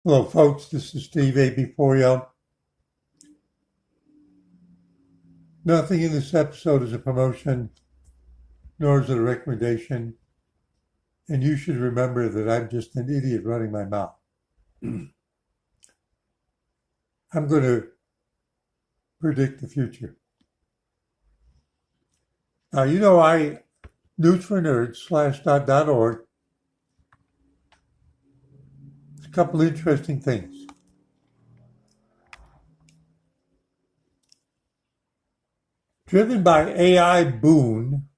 Hello, folks. This is Steve A.B. for you. Nothing in this episode is a promotion, nor is it a recommendation. And you should remember that I'm just an idiot running my mouth. I'm going to predict the future. Now, News for Nerds /.org. It's a couple of interesting things. Driven by AI boom,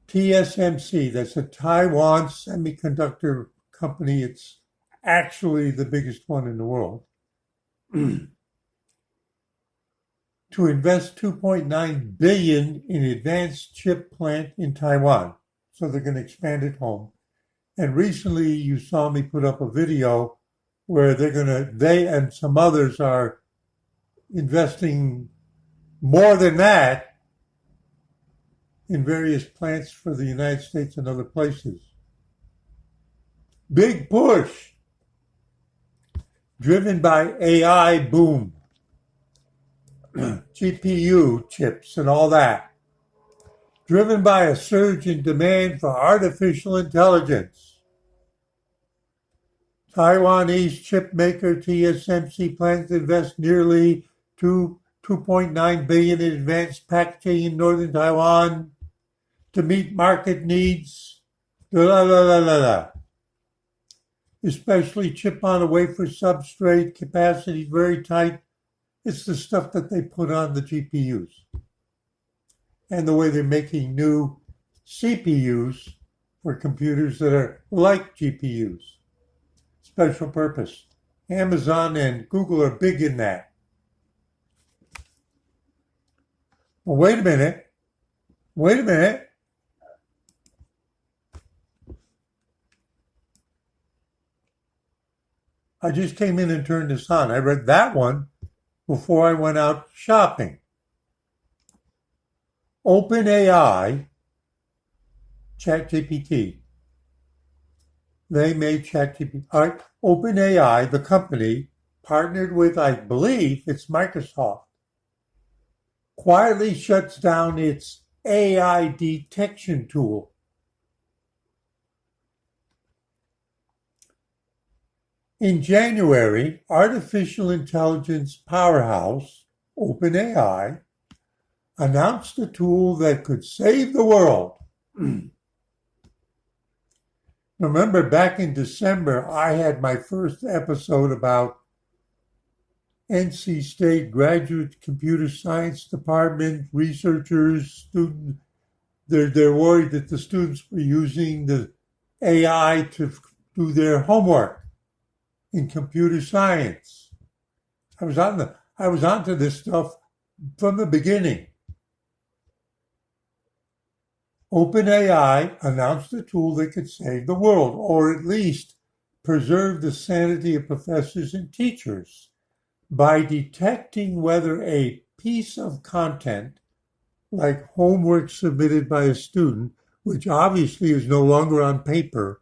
TSMC, that's a Taiwan semiconductor company. It's actually the biggest one in the world, to invest $2.9 billion in advanced chip plant in Taiwan. So they're going to expand it home. And recently you saw me put up a video where they and some others are investing more than that in various plants for the United States and other places. Big push, driven by AI boom, GPU chips and all that, driven by a surge in demand for artificial intelligence. Taiwanese chip maker TSMC plans to invest nearly $2.9 billion in advanced packaging in northern Taiwan to meet market needs. Especially chip-on-a-wafer substrate, capacity very tight. It's the stuff that they put on the GPUs. And the way they're making new CPUs for computers that are like GPUs. Special purpose. Amazon and Google are big in that. Well, wait a minute. I just came in and turned this on. I read that one before I went out shopping. OpenAI, ChatGPT. They made ChatGPT. OpenAI, the company, partnered with, I believe, it's Microsoft, quietly shuts down its AI detection tool. In January, artificial intelligence powerhouse OpenAI announced a tool that could save the world. Remember, back in December, I had my first episode about NC State Graduate Computer Science Department researchers, students. They're worried that the students were using the AI to do their homework in computer science. I was onto this stuff from the beginning. OpenAI announced a tool that could save the world, or at least preserve the sanity of professors and teachers, by detecting whether a piece of content, like homework submitted by a student, which obviously is no longer on paper.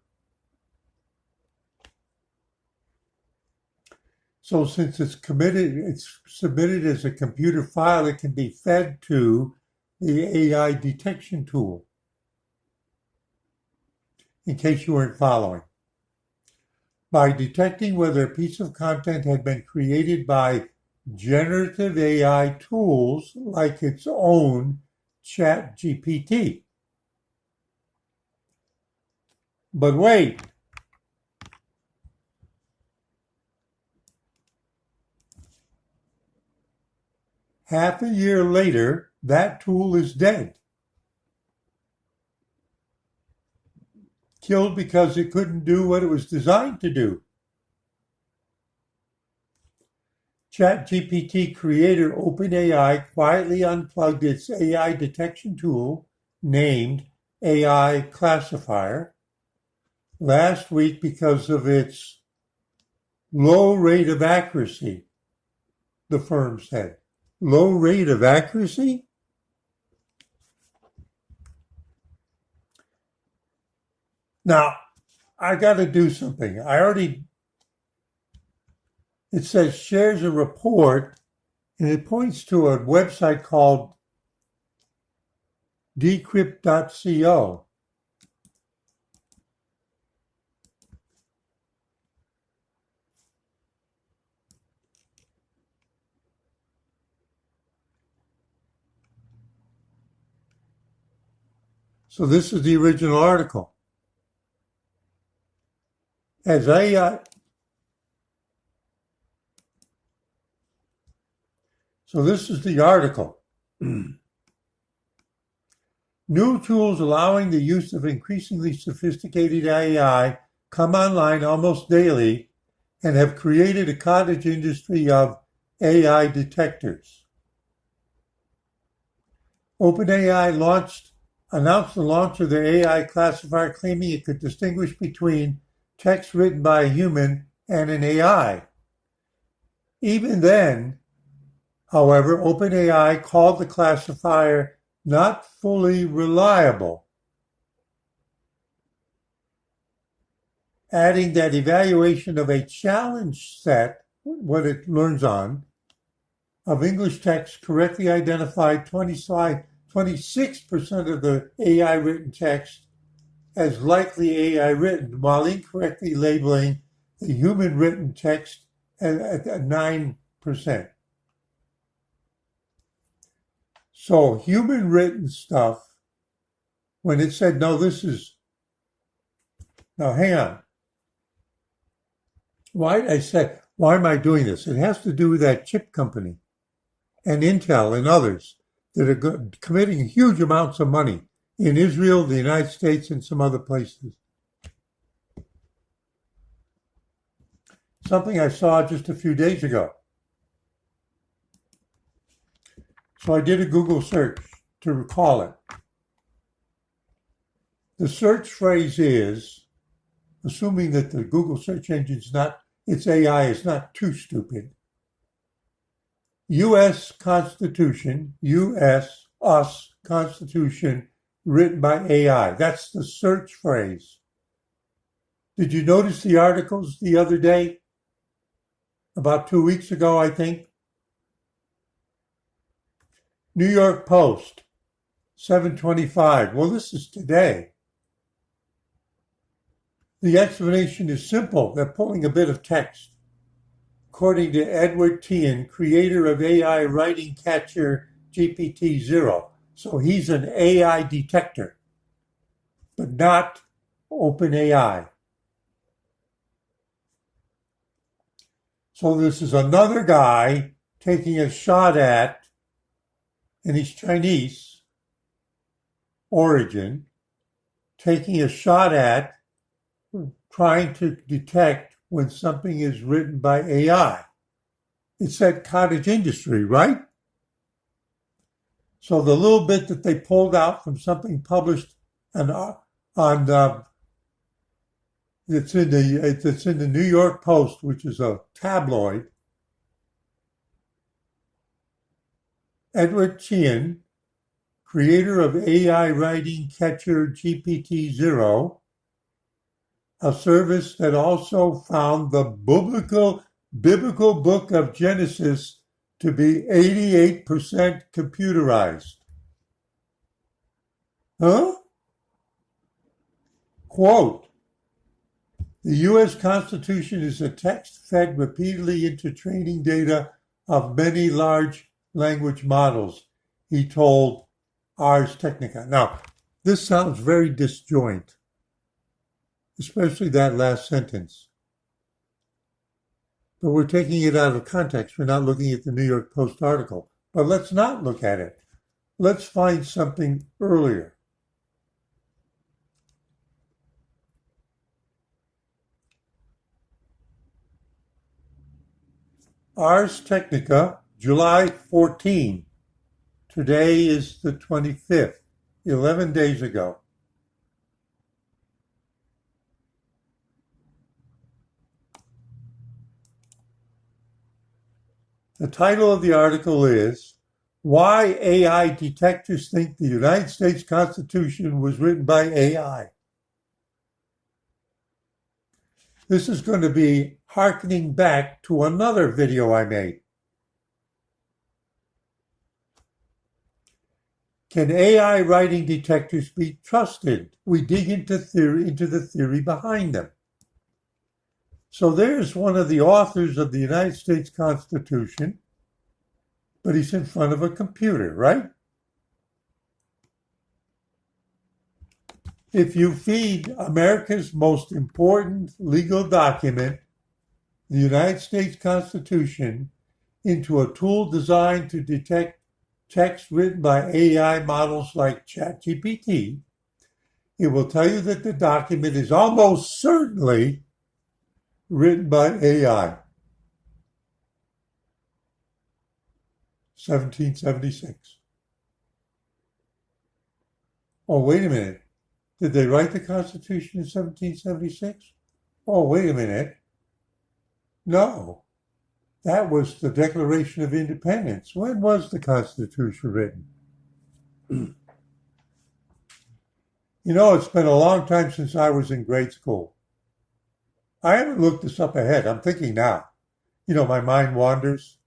So since it's submitted as a computer file, it can be fed to the AI detection tool. In case you weren't following. By detecting whether a piece of content had been created by generative AI tools like its own ChatGPT. But wait. Half a year later, that tool is dead. Killed because it couldn't do what it was designed to do. ChatGPT creator OpenAI quietly unplugged its AI detection tool, named AI Classifier, last week because of its low rate of accuracy, the firm said. Low rate of accuracy? Now, I got to do something. It says shares a report, and it points to a website called decrypt.co. So this is the original article. As AI, so this is the article. New tools allowing the use of increasingly sophisticated AI come online almost daily and have created a cottage industry of AI detectors. OpenAI announced the launch of their AI classifier, claiming it could distinguish between text written by a human and an AI. Even then, however, OpenAI called the classifier not fully reliable, adding that evaluation of a challenge set, what it learns on, of English text correctly identified 26% of the AI written text as likely AI written, while incorrectly labeling the human written text at 9%. So human written stuff, when it said, no, now hang on. Why am I doing this? It has to do with that chip company and Intel and others that are committing huge amounts of money in Israel, the United States, and some other places. Something I saw just a few days ago. So I did a Google search to recall it. The search phrase is, assuming that the Google search engine's its AI is not too stupid. U.S. Constitution, us Constitution, written by AI. That's the search phrase. Did you notice the articles the other day? About 2 weeks ago, I think. New York Post, 7/25. Well, this is today. The explanation is simple. They're pulling a bit of text. According to Edward Tian, creator of AI writing catcher GPT-0. So he's an AI detector, but not OpenAI. So this is another guy taking a shot at, and he's Chinese origin, taking a shot at trying to detect when something is written by AI. It's that cottage industry, right? So the little bit that they pulled out from something published it's in the New York Post, which is a tabloid. Edward Tian, creator of AI writing catcher GPT-0, a service that also found the biblical book of Genesis to be 88% computerized. Huh? Quote, the U.S. Constitution is a text fed repeatedly into training data of many large language models, he told Ars Technica. Now, this sounds very disjoint, especially that last sentence. But we're taking it out of context. We're not looking at the New York Post article. But let's not look at it. Let's find something earlier. Ars Technica, July 14. Today is the 25th, 11 days ago. The title of the article is Why AI Detectors Think the United States Constitution Was Written by AI. This is going to be hearkening back to another video I made. Can AI writing detectors be trusted? We dig into the theory behind them. So there's one of the authors of the United States Constitution, but he's in front of a computer, right? If you feed America's most important legal document, the United States Constitution, into a tool designed to detect text written by AI models like ChatGPT, it will tell you that the document is almost certainly written by AI. 1776. Oh, wait a minute. Did they write the Constitution in 1776? Oh, wait a minute. No. That was the Declaration of Independence. When was the Constitution written? You know, it's been a long time since I was in grade school. I haven't looked this up ahead. I'm thinking now. You know, my mind wanders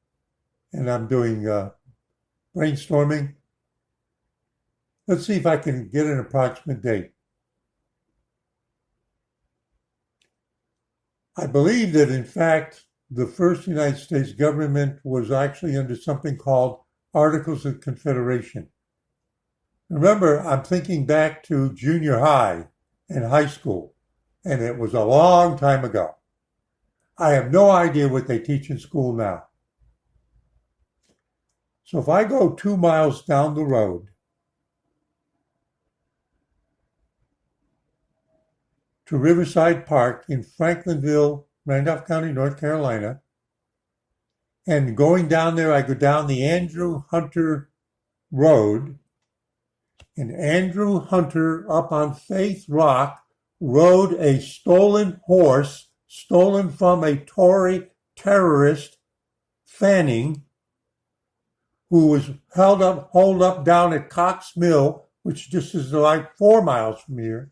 and I'm doing brainstorming. Let's see if I can get an approximate date. I believe that, in fact, the first United States government was actually under something called Articles of Confederation. Remember, I'm thinking back to junior high and high school, and it was a long time ago. I have no idea what they teach in school now. So if I go 2 miles down the road to Riverside Park in Franklinville, Randolph County, North Carolina, and going down there, I go down the Andrew Hunter Road, and Andrew Hunter up on Faith Rock rode a stolen horse, stolen from a Tory terrorist, Fanning, who was holed up down at Cox Mill, which just is like 4 miles from here.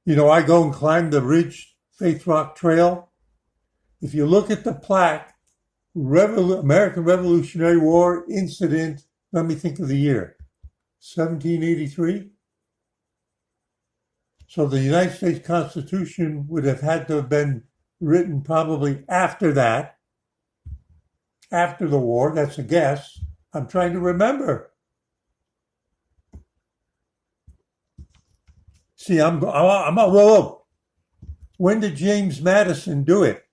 You know, I go and climb the Ridge Faith Rock Trail. If you look at the plaque, American Revolutionary War incident, let me think of the year, 1783. So the United States Constitution would have had to have been written probably after that, after the war. That's a guess. I'm trying to remember. See, whoa. When did James Madison do it?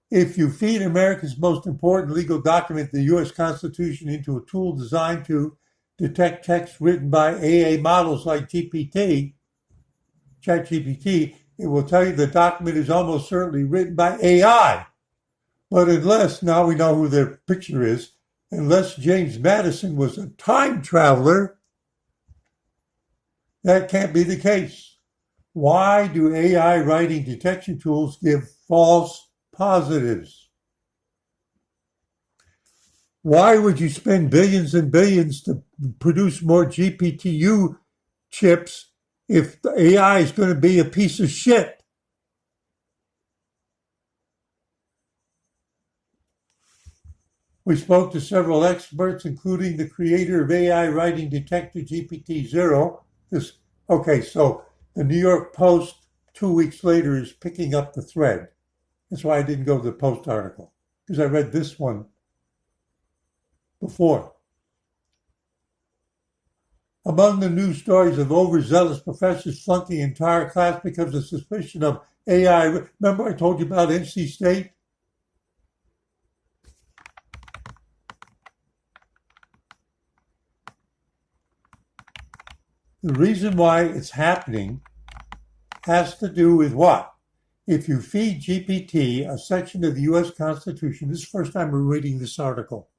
If you feed America's most important legal document, the U.S. Constitution, into a tool designed to detect text written by AA models like ChatGPT, it will tell you the document is almost certainly written by AI. But unless, now we know who their picture is, unless James Madison was a time traveler, that can't be the case. Why do AI writing detection tools give false positives? Why would you spend billions and billions to produce more GPU chips if the AI is going to be a piece of shit? We spoke to several experts, including the creator of AI writing detector GPT-0. So the New York Post 2 weeks later is picking up the thread. That's why I didn't go to the Post article, because I read this one before. Among the news stories of overzealous professors flunking entire class because of suspicion of AI, remember I told you about NC State? The reason why it's happening has to do with what? If you feed GPT a section of the U.S. Constitution, this is the first time we're reading this article,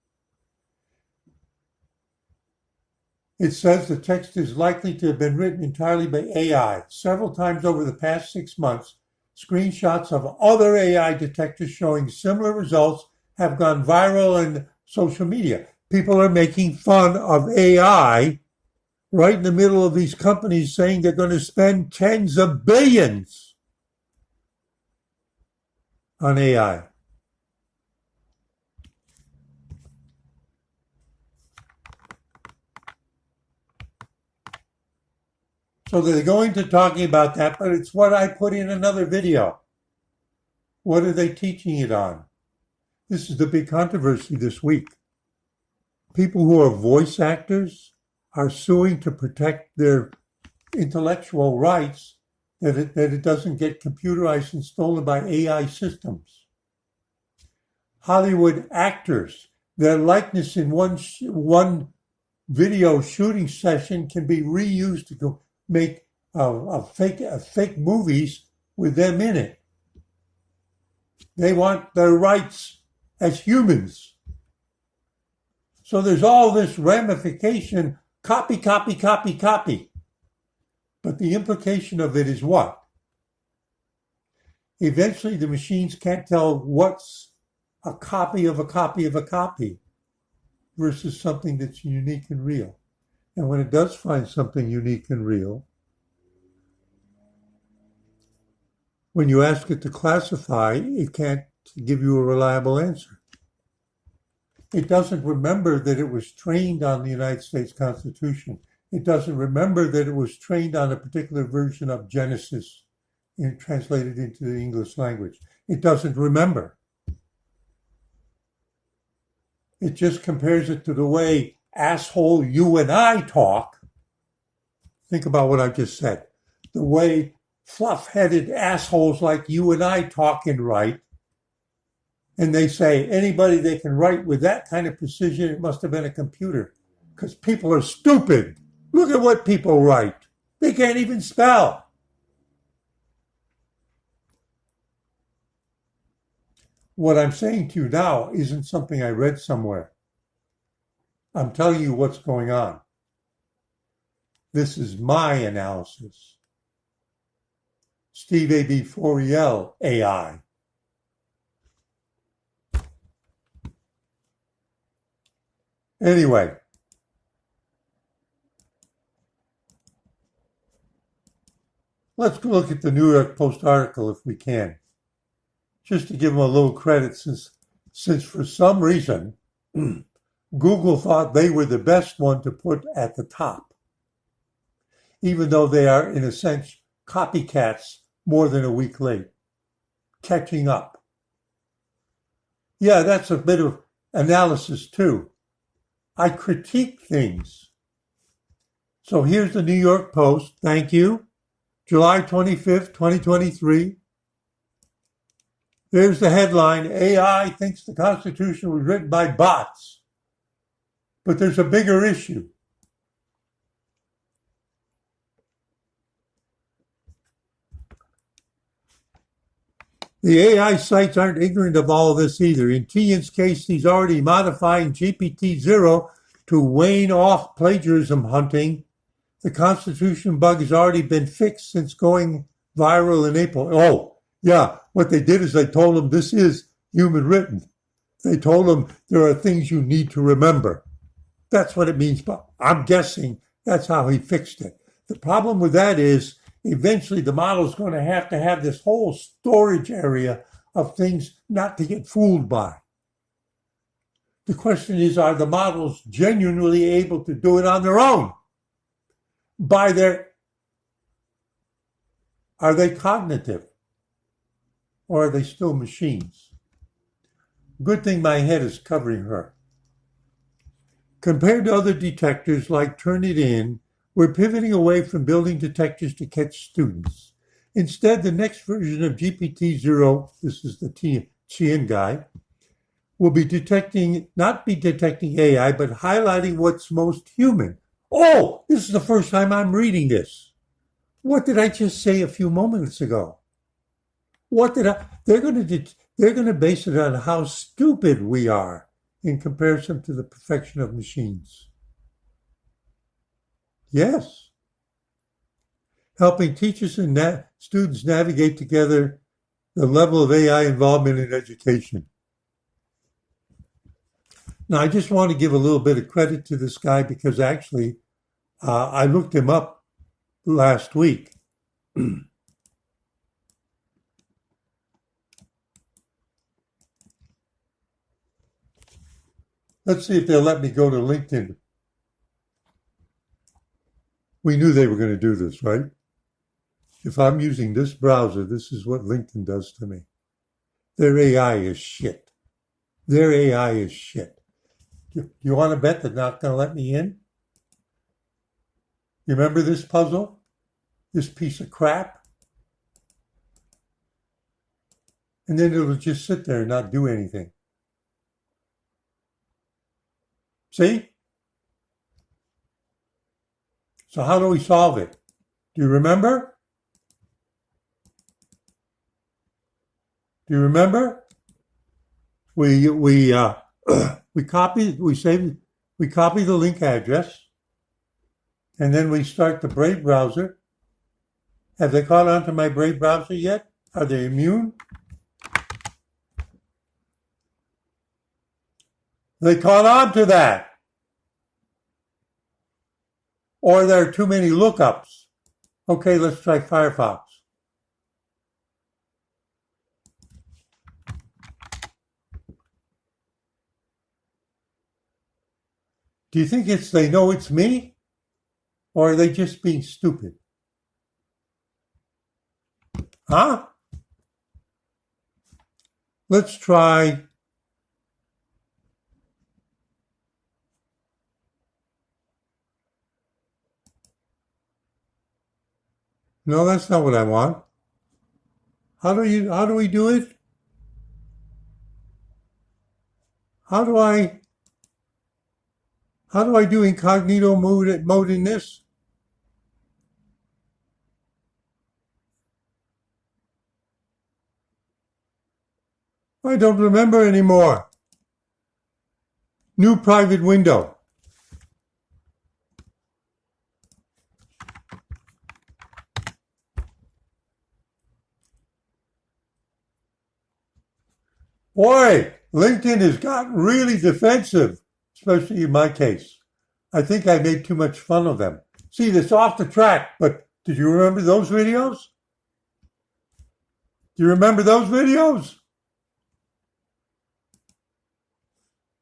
it says the text is likely to have been written entirely by AI. Several times over the past 6 months, screenshots of other AI detectors showing similar results have gone viral in social media. People are making fun of AI right in the middle of these companies saying they're going to spend tens of billions on AI. So they're going to talking about that, but it's what I put in another video. What are they teaching it on? This is the big controversy this week. People who are voice actors are suing to protect their intellectual rights that it doesn't get computerized and stolen by AI systems. Hollywood actors, their likeness in one video shooting session can be reused to go make fake movies with them in it. They want their rights as humans. So there's all this ramification, copy. But the implication of it is what? Eventually the machines can't tell what's a copy of a copy of a copy versus something that's unique and real. And when it does find something unique and real, when you ask it to classify, it can't give you a reliable answer. It doesn't remember that it was trained on the United States Constitution. It doesn't remember that it was trained on a particular version of Genesis and translated into the English language. It doesn't remember. It just compares it to the way asshole you and I talk. Think about what I just said. The way fluff-headed assholes like you and I talk and write. And they say, anybody they can write with that kind of precision, it must have been a computer. Because people are stupid. Look at what people write. They can't even spell. What I'm saying to you now isn't something I read somewhere. I'm telling you what's going on. This is my analysis. Steve A.B. Foriel, AI. Anyway, let's look at the New York Post article if we can, just to give them a little credit since for some reason Google thought they were the best one to put at the top, even though they are, in a sense, copycats more than a week late, catching up. Yeah, that's a bit of analysis too. I critique things. So here's the New York Post. Thank you. July 25th, 2023. There's the headline, AI thinks the Constitution was written by bots. But there's a bigger issue. The AI sites aren't ignorant of all of this either. In Tian's case, he's already modifying GPT-0 to wane off plagiarism hunting. The Constitution bug has already been fixed since going viral in April. Oh, yeah, what they did is they told him this is human written. They told him there are things you need to remember. That's what it means, but I'm guessing that's how he fixed it. The problem with that is eventually the model is going to have this whole storage area of things not to get fooled by. The question is, are the models genuinely able to do it on their own? Are they cognitive? Or are they still machines? Good thing my head is covering her. Compared to other detectors like Turnitin, we're pivoting away from building detectors to catch students. Instead, the next version of GPT-0, this is the Tian guy, will not be detecting AI, but highlighting what's most human. Oh, this is the first time I'm reading this. What did I just say a few moments ago? They're going to base it on how stupid we are in comparison to the perfection of machines. Yes. Helping teachers and students navigate together the level of AI involvement in education. Now, I just want to give a little bit of credit to this guy because actually I looked him up last week. Let's see if they'll let me go to LinkedIn. We knew they were going to do this, right? If I'm using this browser, this is what LinkedIn does to me. Their AI is shit. Their AI is shit. You want to bet they're not going to let me in? You remember this puzzle? This piece of crap? And then it'll just sit there and not do anything. See? So how do we solve it? Do you remember? Do you remember? We copy the link address, and then we start the Brave browser. Have they caught on to my Brave browser yet? Are they immune? They caught on to that. Or there are too many lookups. Okay, let's try Firefox. Do you think they know it's me? Or are they just being stupid? Huh? Let's try. No, that's not what I want. How do we do it? How do I do incognito mode in this? I don't remember anymore. New private window. Boy, LinkedIn has gotten really defensive, especially in my case. I think I made too much fun of them. See, that's off the track, but did you remember those videos? Do you remember those videos?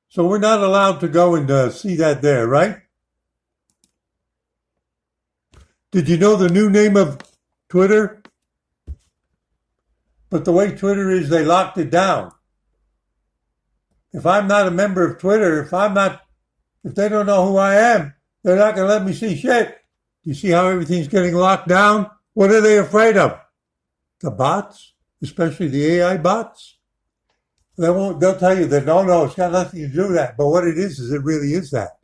So we're not allowed to go and see that there, right? Did you know the new name of Twitter? But the way Twitter is, they locked it down. If I'm not a member of Twitter, if they don't know who I am, they're not going to let me see shit. Do you see how everything's getting locked down? What are they afraid of? The bots, especially the AI bots. They'll tell you that no, it's got nothing to do with that. But what it is it really is that.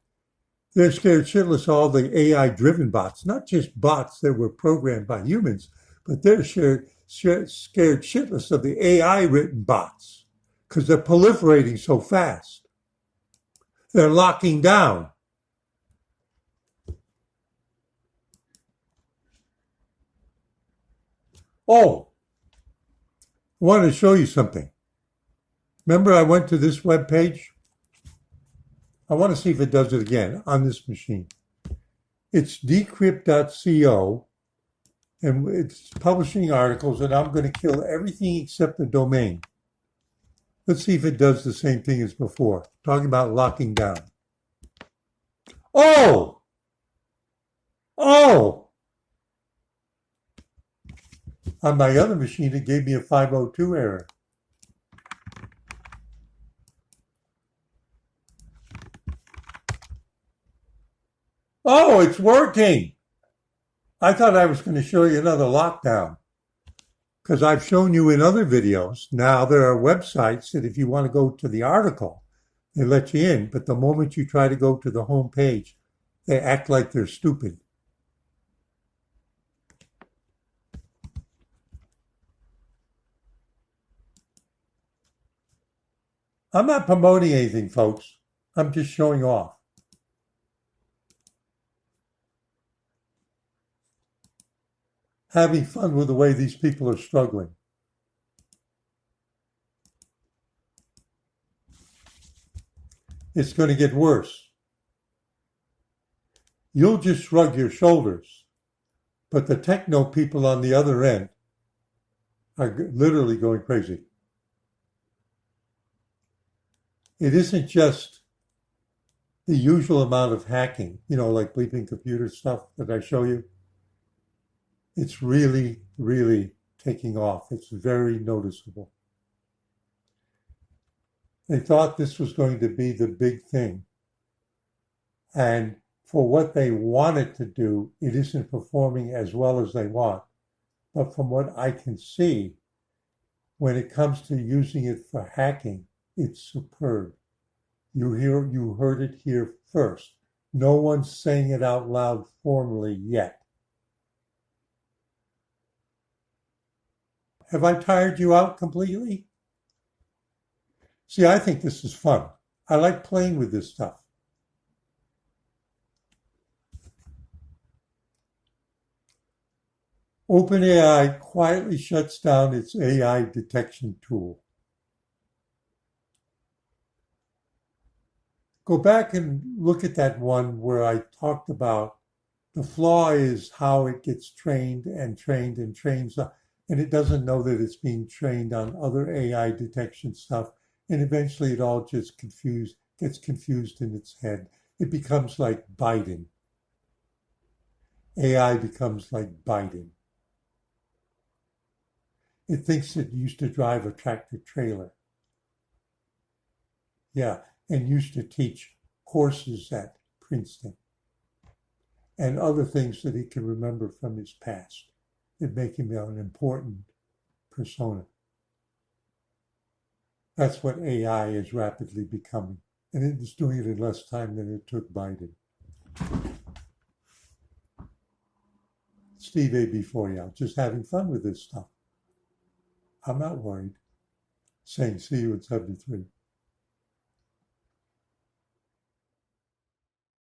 They're scared shitless of all the AI driven bots, not just bots that were programmed by humans, but they're scared shitless of the AI written bots because they're proliferating so fast. They're locking down. Oh, I wanted to show you something. Remember I went to this web page? I want to see if it does it again on this machine. It's decrypt.co, and it's publishing articles, and I'm going to kill everything except the domain. Let's see if it does the same thing as before. Talking about locking down. Oh! On my other machine, it gave me a 502 error. Oh, it's working. I thought I was going to show you another lockdown because I've shown you in other videos. Now there are websites that if you want to go to the article, they let you in. But the moment you try to go to the home page, they act like they're stupid. I'm not promoting anything, folks. I'm just showing off. Having fun with the way these people are struggling. It's going to get worse. you'll just shrug your shoulders. But the techno people on the other end are literally going crazy. It isn't just the usual amount of hacking, like bleeping computer stuff that I show you. It's really, really taking off. It's very noticeable. They thought this was going to be the big thing. And for what they wanted to do, it isn't performing as well as they want. But from what I can see, when it comes to using it for hacking, it's superb. You heard it here first. No one's saying it out loud formally yet. Have I tired you out completely? See, I think this is fun. I like playing with this stuff. OpenAI quietly shuts down its AI detection tool. Go back and look at that one where I talked about the flaw is how it gets trained and trained and trains, and it doesn't know that it's being trained on other AI detection stuff, and eventually it all just gets confused in its head. It becomes like Biden. AI becomes like Biden. It thinks it used to drive a tractor trailer. Yeah, and used to teach courses at Princeton and other things that he can remember from his past that make him an important persona. That's what AI is rapidly becoming, and it is doing it in less time than it took Biden. Steve A. for you, just having fun with this stuff. I'm not worried. Saying see you in 73.